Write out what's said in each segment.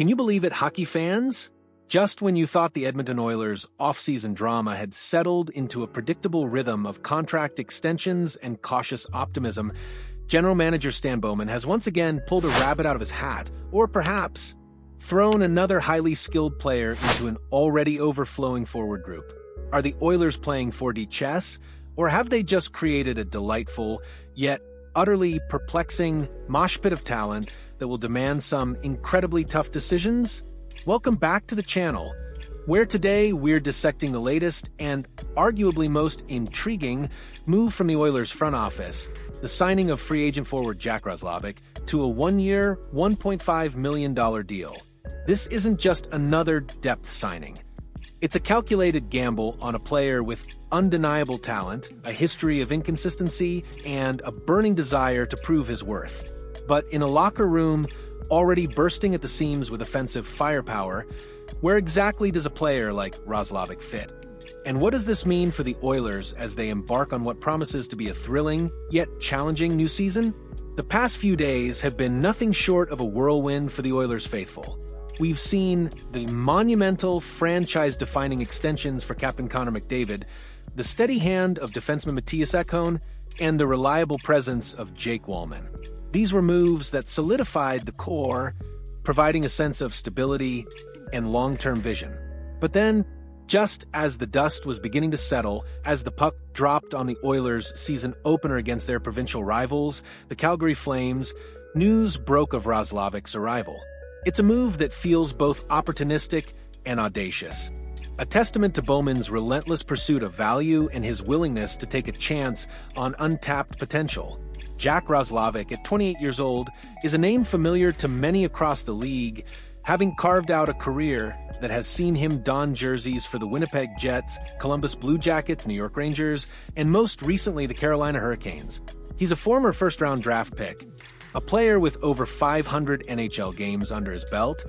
Can you believe it, hockey fans? Just when you thought the Edmonton Oilers' off-season drama had settled into a predictable rhythm of contract extensions and cautious optimism, General Manager Stan Bowman has once again pulled a rabbit out of his hat, or perhaps thrown another highly skilled player into an already overflowing forward group. Are the Oilers playing 4D chess, or have they just created a delightful, yet utterly perplexing mosh pit of talent that will demand some incredibly tough decisions? Welcome back to the channel, where today we're dissecting the latest and arguably most intriguing move from the Oilers front office, the signing of free agent forward Jack Roslovic to a one-year, $1.5 million deal. This isn't just another depth signing. It's a calculated gamble on a player with undeniable talent, a history of inconsistency, and a burning desire to prove his worth. But in a locker room already bursting at the seams with offensive firepower, where exactly does a player like Roslovic fit? And what does this mean for the Oilers as they embark on what promises to be a thrilling, yet challenging new season? The past few days have been nothing short of a whirlwind for the Oilers faithful. We've seen the monumental, franchise-defining extensions for Captain Connor McDavid, the steady hand of defenseman Mattias Ekholm, and the reliable presence of Jake Walman. These were moves that solidified the core, providing a sense of stability and long-term vision. But then, just as the dust was beginning to settle, as the puck dropped on the Oilers' season opener against their provincial rivals, the Calgary Flames, news broke of Roslovic's arrival. It's a move that feels both opportunistic and audacious, a testament to Bowman's relentless pursuit of value and his willingness to take a chance on untapped potential. Jack Roslovic, at 28 years old, is a name familiar to many across the league, having carved out a career that has seen him don jerseys for the Winnipeg Jets, Columbus Blue Jackets, New York Rangers, and most recently the Carolina Hurricanes. He's a former first-round draft pick, a player with over 500 NHL games under his belt,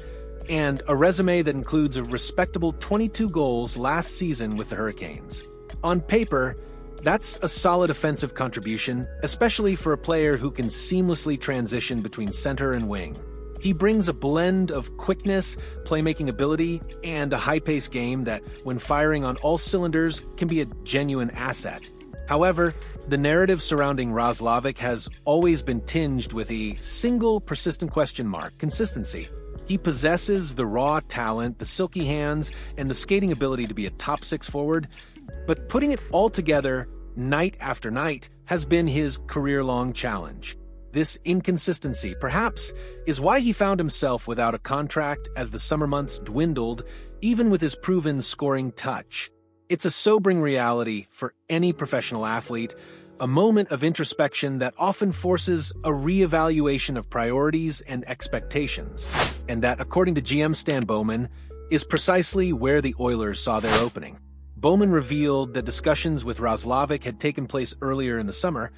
and a resume that includes a respectable 22 goals last season with the Hurricanes. On paper, that's a solid offensive contribution, especially for a player who can seamlessly transition between center and wing. He brings a blend of quickness, playmaking ability, and a high-paced game that, when firing on all cylinders, can be a genuine asset. However, the narrative surrounding Roslovic has always been tinged with a single persistent question mark: consistency. He possesses the raw talent, the silky hands, and the skating ability to be a top-six forward, but putting it all together night after night has been his career-long challenge. This inconsistency, perhaps, is why he found himself without a contract as the summer months dwindled, even with his proven scoring touch. It's a sobering reality for any professional athlete, a moment of introspection that often forces a reevaluation of priorities and expectations, and that, according to GM Stan Bowman, is precisely where the Oilers saw their opening. Bowman revealed that discussions with Roslovic had taken place earlier in the summer,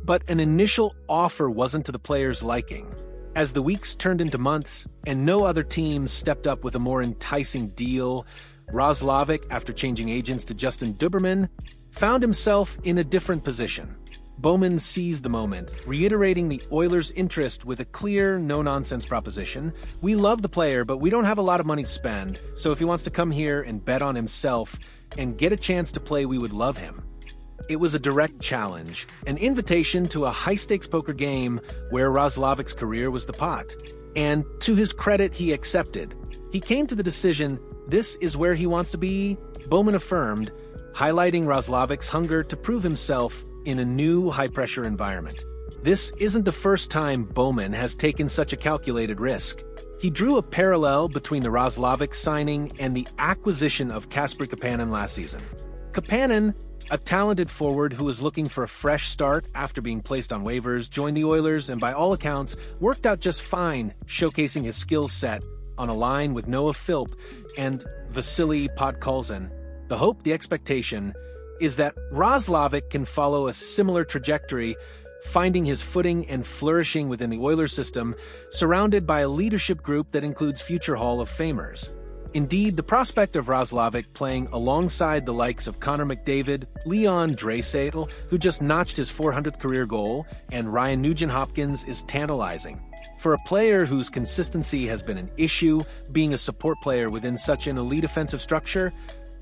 but an initial offer wasn't to the player's liking. As the weeks turned into months and no other team stepped up with a more enticing deal, Roslovic, after changing agents to Justin Duberman, found himself in a different position. Bowman seized the moment, reiterating the Oilers' interest with a clear, no-nonsense proposition. "We love the player, but we don't have a lot of money to spend, so if he wants to come here and bet on himself and get a chance to play, we would love him." It was a direct challenge, an invitation to a high-stakes poker game where Roslovic's career was the pot. And to his credit, he accepted. He came to the decision, this is where he wants to be, Bowman affirmed, highlighting Roslovic's hunger to prove himself in a new high-pressure environment. This isn't the first time Bowman has taken such a calculated risk. He drew a parallel between the Roslovic signing and the acquisition of Kasperi Kapanen last season. Kapanen, a talented forward who was looking for a fresh start after being placed on waivers, joined the Oilers and by all accounts worked out just fine, showcasing his skill set on a line with Noah Philp and Vasily Podkolzin. The hope, the expectation, is that Roslovic can follow a similar trajectory, finding his footing and flourishing within the Oilers system, surrounded by a leadership group that includes future Hall of Famers. Indeed, the prospect of Roslovic playing alongside the likes of Connor McDavid, Leon Draisaitl, who just notched his 400th career goal, and Ryan Nugent-Hopkins is tantalizing. For a player whose consistency has been an issue, being a support player within such an elite offensive structure,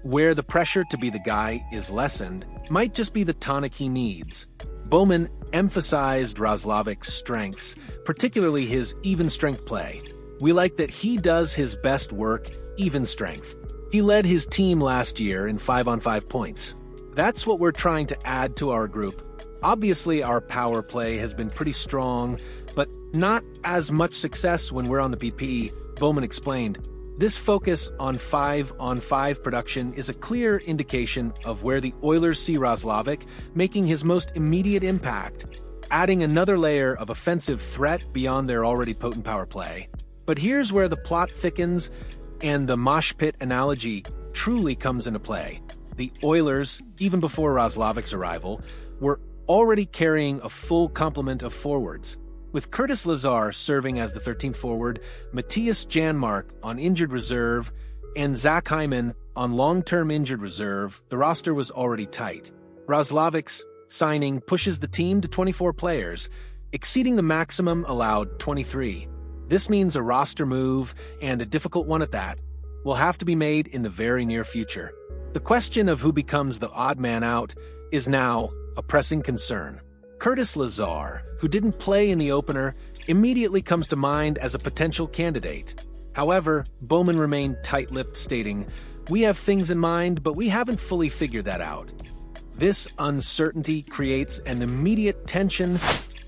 where the pressure to be the guy is lessened, might just be the tonic he needs. Bowman emphasized Roslovic's strengths, particularly his even-strength play. We like that he does his best work even-strength. He led his team last year in 5-on-5 points. That's what we're trying to add to our group. Obviously, our power play has been pretty strong, but not as much success when we're on the PP, Bowman explained. This focus on 5-on-5 production is a clear indication of where the Oilers see Roslovic making his most immediate impact, adding another layer of offensive threat beyond their already potent power play. But here's where the plot thickens and the mosh pit analogy truly comes into play. The Oilers, even before Roslovic's arrival, were already carrying a full complement of forwards. With Curtis Lazar serving as the 13th forward, Matthias Janmark on injured reserve, and Zach Hyman on long-term injured reserve, the roster was already tight. Roslovic's signing pushes the team to 24 players, exceeding the maximum allowed 23. This means a roster move, and a difficult one at that, will have to be made in the very near future. The question of who becomes the odd man out is now a pressing concern. Curtis Lazar, who didn't play in the opener, immediately comes to mind as a potential candidate. However, Bowman remained tight-lipped, stating, "We have things in mind, but we haven't fully figured that out." This uncertainty creates an immediate tension,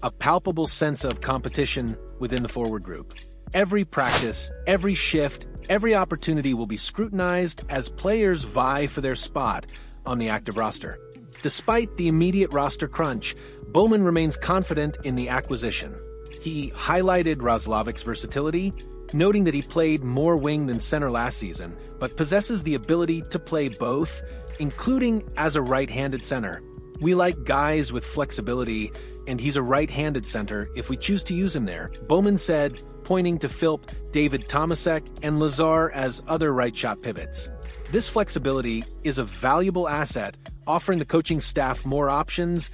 a palpable sense of competition within the forward group. Every practice, every shift, every opportunity will be scrutinized as players vie for their spot on the active roster. Despite the immediate roster crunch, Bowman remains confident in the acquisition. He highlighted Roslovic's versatility, noting that he played more wing than center last season, but possesses the ability to play both, including as a right-handed center. We like guys with flexibility, and he's a right-handed center if we choose to use him there, Bowman said, pointing to Philp, David Tomasek, and Lazar as other right-shot pivots. This flexibility is a valuable asset, offering the coaching staff more options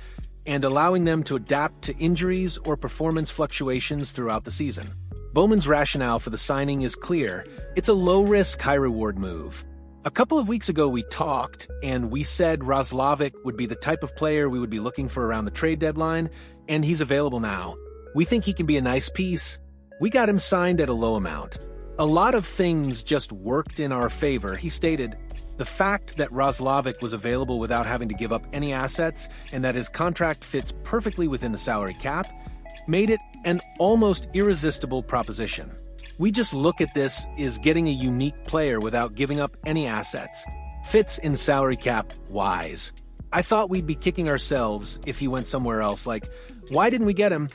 and allowing them to adapt to injuries or performance fluctuations throughout the season. Bowman's rationale for the signing is clear. It's a low-risk, high-reward move. A couple of weeks ago we talked, and we said Roslovic would be the type of player we would be looking for around the trade deadline, and he's available now. We think he can be a nice piece. We got him signed at a low amount. A lot of things just worked in our favor, he stated. The fact that Roslovic was available without having to give up any assets and that his contract fits perfectly within the salary cap made it an almost irresistible proposition. We just look at this as getting a unique player without giving up any assets. Fits in salary cap wise. I thought we'd be kicking ourselves if he went somewhere else, like, why didn't we get him?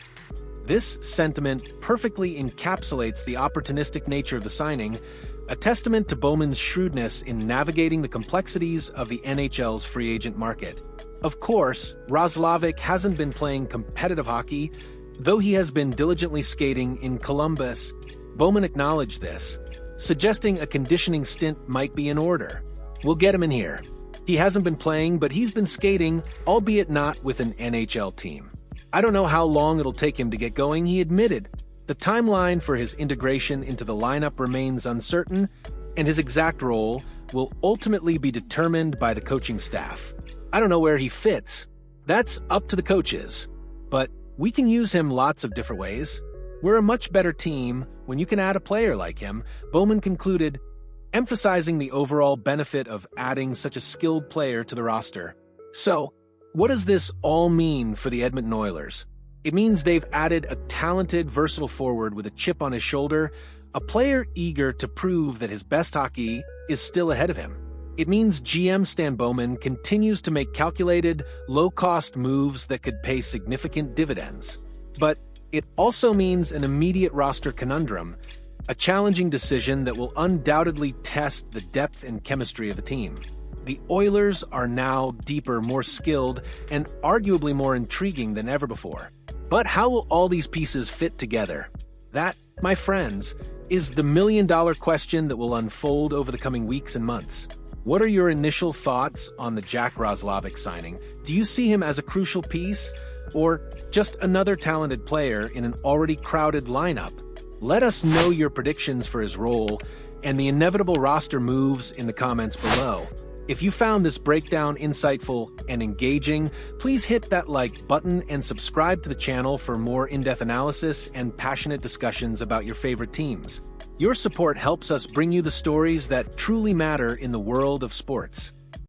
This sentiment perfectly encapsulates the opportunistic nature of the signing, a testament to Bowman's shrewdness in navigating the complexities of the NHL's free agent market. Of course, Roslovic hasn't been playing competitive hockey, though he has been diligently skating in Columbus. Bowman acknowledged this, suggesting a conditioning stint might be in order. We'll get him in here. He hasn't been playing, but he's been skating, albeit not with an NHL team. I don't know how long it'll take him to get going, he admitted. The timeline for his integration into the lineup remains uncertain, and his exact role will ultimately be determined by the coaching staff. I don't know where he fits. That's up to the coaches. But we can use him lots of different ways. We're a much better team when you can add a player like him, Bowman concluded, emphasizing the overall benefit of adding such a skilled player to the roster. So, what does this all mean for the Edmonton Oilers? It means they've added a talented, versatile forward with a chip on his shoulder, a player eager to prove that his best hockey is still ahead of him. It means GM Stan Bowman continues to make calculated, low-cost moves that could pay significant dividends. But it also means an immediate roster conundrum, a challenging decision that will undoubtedly test the depth and chemistry of the team. The Oilers are now deeper, more skilled, and arguably more intriguing than ever before. But how will all these pieces fit together? That, my friends, is the million-dollar question that will unfold over the coming weeks and months. What are your initial thoughts on the Jack Roslovic signing? Do you see him as a crucial piece, or just another talented player in an already crowded lineup? Let us know your predictions for his role and the inevitable roster moves in the comments below. If you found this breakdown insightful and engaging, please hit that like button and subscribe to the channel for more in-depth analysis and passionate discussions about your favorite teams. Your support helps us bring you the stories that truly matter in the world of sports.